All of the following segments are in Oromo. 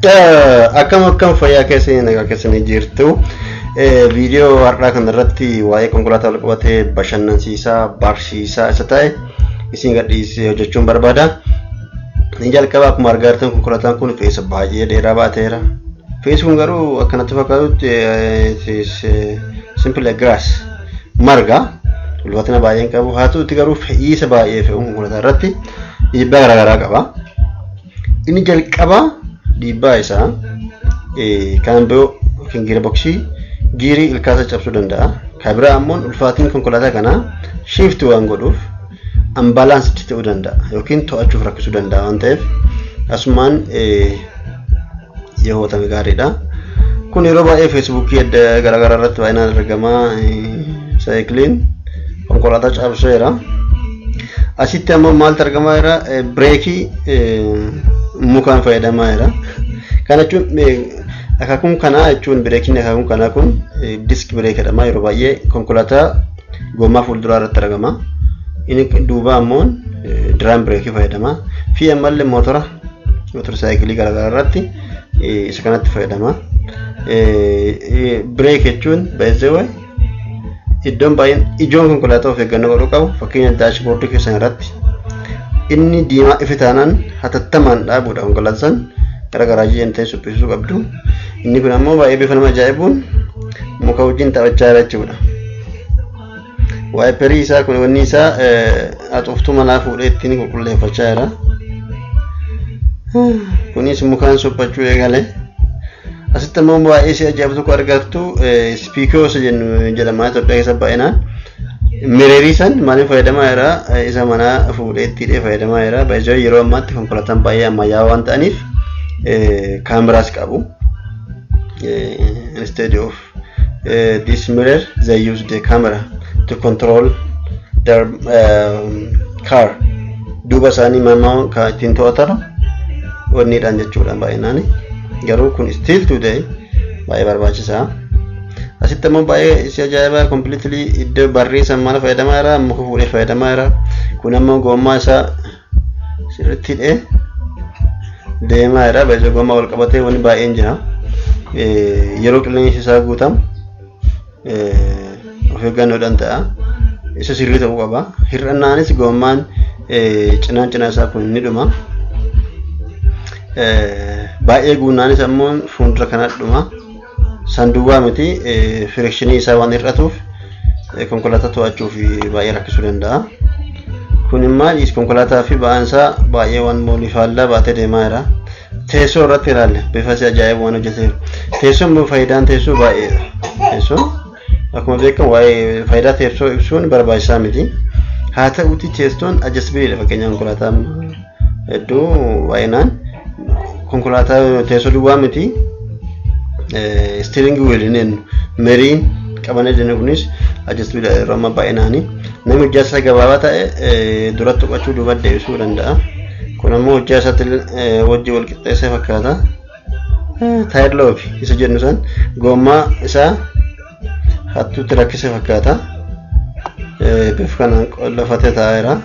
Akkam fayyaa keessanii nagaa keessanii jirtu. Viidiyoo har'aa kanarratti waa'ee konkolaataa wal qabatee bashannansiisaa barsiisaa isa ta'e isin gadhiisee hojjechuun barbaada. Ni jalqaba akkuma argaa jirtan konkolaataan kun feesa baay'ee dheeraa baateera. Feesi kun garuu akkanatti fakkaatutti simple grass marga ulfaatina baay'een qabu. Haa ta'uutti garuu fe'iisa baay'ee fe'uun konkolaataa irratti dhiibbaa garaagaraa qaba. Inni jalqaba dhiibbaa isaa kan biroo yookiin giirboksii giirii ilkaasa cabsuu danda'a. Kan biraa ammoo ulfaatiin konkolaataa kanaa shiifti waan godhuuf ambaalaansii ta'uu danda'a yookiin to'achuuf rakkisuu danda'a waan ta'eef asumaan yoo hojjetame gaariidha. Kun yeroo baay'ee feesbuukii adda garaagaraa irratti baay'inaan argama. Saayikiliin konkolaataa cabseera. Asitti ammoo maaltu argamaa jira? Bireekii mukaan fayyadamaa jira. Kana jechuun akakuun kanaa jechuun bireekiin akakuun kanaa kun disk bireek jedhama. Yeroo baay'ee konkolaataa gommaa fuulduraa irratti argama. Inni duuba ammoo diraam bireekii fayyadama. Fi ammallee mootora saayikilii garaagaraa irratti isa kanatti fayyadama. Bireek jechuun baay'ee iddoon baay'een ijoon konkolaataa of eeggannoo godhuu qabu. Fakkeenya daashboordii keessan irratti inni diimaa ife taanaan hatattamaan dhaabuudha konkolaataan gara garaajii hin ta'e suphisuu qabdu. Inni kun ammoo baay'ee bifa nama ajaa'ibuun muka wajjin taphachaa jira jechuudha. Waayiperii isaa kun wanni isaa haxooftuu manaa fuudhee ittiin qulqulleeffachaa jira. Kunis mukaan suphachuu eegale. Asitti ammoo baay'ee si ajaa'ibu tokko argattu spiikoosa jedhama Itoophiyaa keessa baay'inaan. Mireerii san maaliif fayyadamaa jira? Isa manaa fuudhee ittiin fayyadamaa jira. Baay'ee yeroo ammaatti konkolaataan baay'ee ammayyaa waan ta'aniif cameras qabu. Instead of this mirror, they use the camera to control their car. Duuba isaanii mamaa kan ittiin to'atan wanniidhaan jechuudha baay'inaan. Garuu kun still today baay'ee barbaachisaa. Asitti ammoo baay'ee si ajaa'iba completely iddoo barreessan mana fayyadamaa jira. Muka fuudhee fayyadamaa jira. Kun ammoo gommaa isaa sirriitti hidhee deemaa jira. Baay'ee gommaa wal qabatee wanni baay'een jira. Yeroo qilleensi isaa guutamu of eeggannoodhaan ta'a. Isa sirrii ta'uu qaba. Hir'annaanis gommaan cinaa isaa kun ni dhuma. Baay'ee guunnaanis ammoo fuuldura kanatti dhuma. Sanduuqaa miti frikshinii isaa waan hir'atuuf konkolaataa to'achuuf baay'ee rakkisuu danda'a. Kun immoo konkolaataa fi ba'aan isaa baay'ee waan moolifaallaa baatee deemaa jira. Teessoo irratti ilaalle bifa si ajaa'ibu waan hojjeteef. Teessoon faayidaan teessoo baay'eedha. Teessoon akkuma beekamu waa'ee faayidaa teessoo ibsuun barbaachisaa miti. Haa ta'uuti teessoon adjustabiliidha. Fakkeenyaaf konkolaataa hedduu baay'inaan konkolaataa teessoo duwwaa miti. Steering wheel inni meriin qabanii jiran kunis adjustabiliidha. Yeroo ammaa baay'inaani namni hojjaa isaa gabaabaa ta'e duratti tuqachuu duuba deebisuu danda'a. Kun ammoo hojjaa isaatti wajji wal qixxeessee fakkaata. Taayir loofi isa jennu san gommaa isaa hattuutti rakkisee fakkaata. Bifa kanaan qollafatee taa'eera.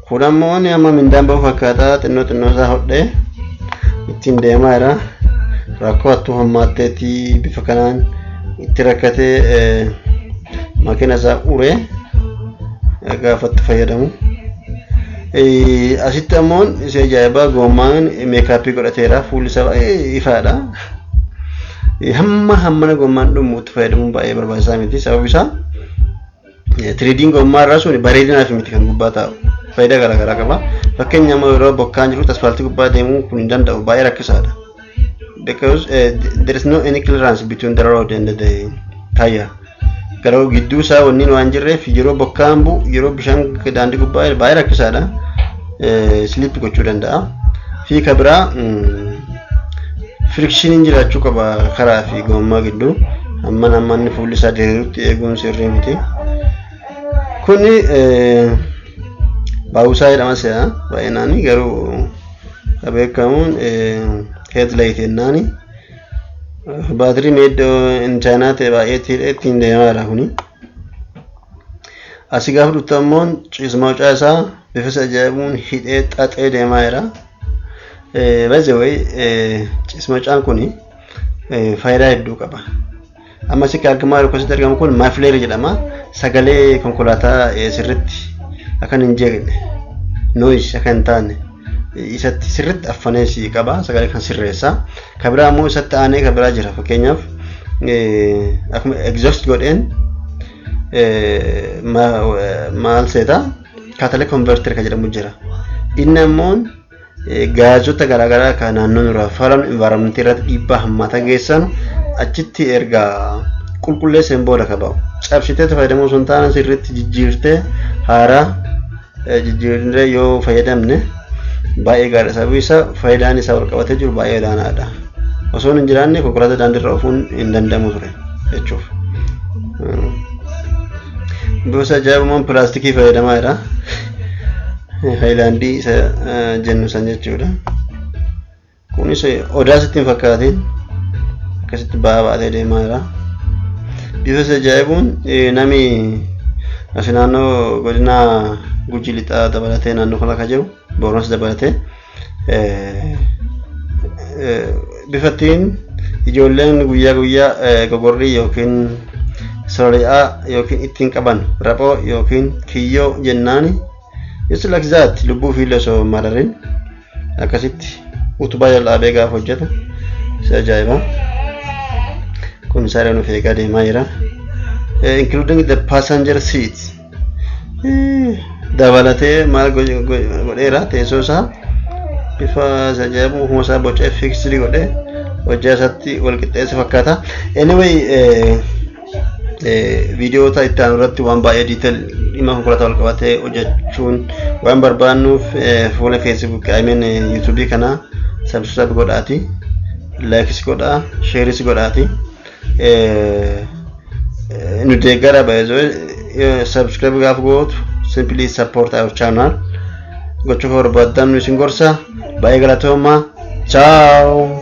Kun ammoo inni amma mindaan bahu fakkaata. Xinnoo isaa hodhee ittiin deemaa jira. Rakkoo hattuu hammaatteetti bifa kanaan itti rakkatee makiina isaa uree gaafatti fayyadamu. Asitti ammoo isa ajaa'ibaa gommaan meekaappii godhateera. Fuulli isaa baay'ee ifaadha. Hammana gommaan dhumuutti fayyadamuun baay'ee barbaachisaa miti. Sababni isaa tiriidiin gommaa irraa sun bareedinaaf miti kan gubbaa taa'u. Faayidaa garaagaraa qaba. Fakkeenyaaf yeroo bokkaan jiru asfaaltii gubbaa deemuu kun hin danda'u baay'ee rakkisaadha. Because there is no any clearance between the road and the tire. Garuu gidduu isaa wanniin waan jirreef yeroo bokkaan bu'u yeroo bishaan daandii gubbaa baay'ee rakkisaadha. Slip gochuu danda'a. Fi kan biraa frikshiiniin jiraachuu qaba karaa fi gommaa gidduu. Hammanni fuulli isaa diriirutti eeguun sirrii miti. Kuni baawusaa jedhama se'a baay'inaan garuu beekamuun headlight jennaani. Baatirii meeddoo in China ta'e baay'ee ittiin deemaa jira kuni. Asii gaafa dhuftu ammoo ciismaa isaa bifa ajaa'ibuun hidhee xaxee deemaa jira. By the way, cismachaan kuni faayidaa hedduu qaba. Amma si argamaa akkasitti argamu kun mafleer jedhama. Sagalee konkolaataa sirriitti akan hin jeeqne noise akan taane isatti sirriitti affaneessi qaba. Sagalee kan sirreessa. Kabira ammoo isatti aanee kabira jira. Fakkeenyaaf akkuma exhaust godheen maal seeta catalytic converter kan jedhamu jira. Inni ammoo gaazota garaagaraa kan naannoo irraa faalan environment irratti dhiibbaa hammaata geessan achitti erga qulqulleesseen booda qabu. Cabsitee fayyadamuu sun taana sirriitti jijjiirtee haaraa jijjiirree yoo fayyadamne baay'ee gaariidha. Sababni isaa faayidaan isaa wal qabatee jiru baay'ee olaanaadha. Osoo hin jiraanne konkolaataa daandiirra ofuun hin danda'amu ture jechuuf. Gosa ajaa'ibumaan pilaastikii fayyadamaa jira. Haayilaandii isa jennu san jechuudha. Kunis odaa sitti hin fakkaatiin akkasitti baatee deemaa jira. Bifa isa ajaa'ibuun namni as naannoo godina Gujii lixaa dabalatee naannoo kana kan jiru Booranas dabalatee bifattiin ijoolleen guyyaa guyyaa gogorrii yookiin soorii yookiin ittiin qaban raphoo yookiin kiyyoo jennaani. It's like that. Lubbuu fi lesoo mararin akkasitti utubaa jal'aabee gaafa hojjetu isa ajaa'iba. Komisaariin of eegaa deemaa jira. Including the passenger seat. Dabalatee maal godheera teessoo isaa bifa isa ajaa'ibu ofuma isaa bocee fiksii godhee hojjaa isaatti wal qixxeessa fakkaata. Anyway viidiyoota itti aanu irratti waan baay'ee detail dhimma konkolaataa wal qabatee hojjechuun waan barbaannuuf fuula Facebook YouTube kana subscribe godhaati, like godhaa, share godhaati. Nu deeggara baay'ee subscribe gaafa gootu simply support our channel. Gochuuf barbaadan nu isin gorsa. Baay'ee galatoomaa. Ciao.